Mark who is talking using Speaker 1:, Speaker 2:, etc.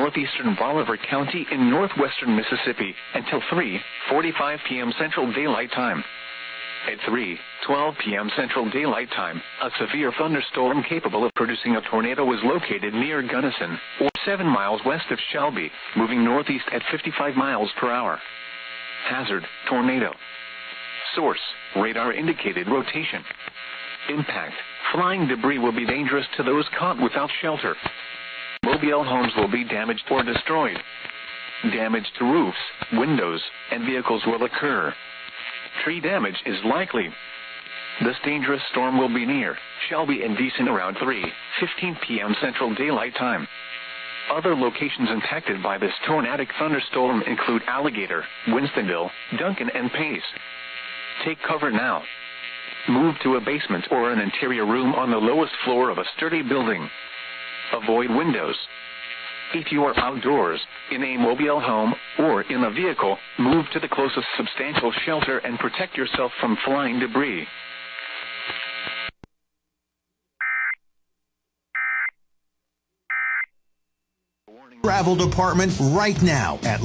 Speaker 1: northeastern Bolivar County in northwestern Mississippi until 3:45 p.m. Central Daylight Time. At 3:12 p.m. Central Daylight Time, a severe thunderstorm capable of producing a tornado was located near Gunnison, or 7 miles west of Shelby, moving northeast at 55 miles per hour. Hazard: tornado. Source: radar indicated rotation. Impact: flying debris will be dangerous to those caught without shelter. Mobile homes will be damaged or destroyed. Damage to roofs, windows, and vehicles will occur. Tree damage is likely. This dangerous storm will be near Shelby and Beeson around 3:15 p.m. Central Daylight Time. Other locations impacted by this tornadic thunderstorm include Alligator, Winstonville, Duncan, and Pace. Take cover now. Move to a basement or an interior room on the lowest floor of a sturdy building. Avoid windows. If you are outdoors, in a mobile home, or in a vehicle, move to the closest substantial shelter and protect yourself from flying debris.
Speaker 2: Travel department right now at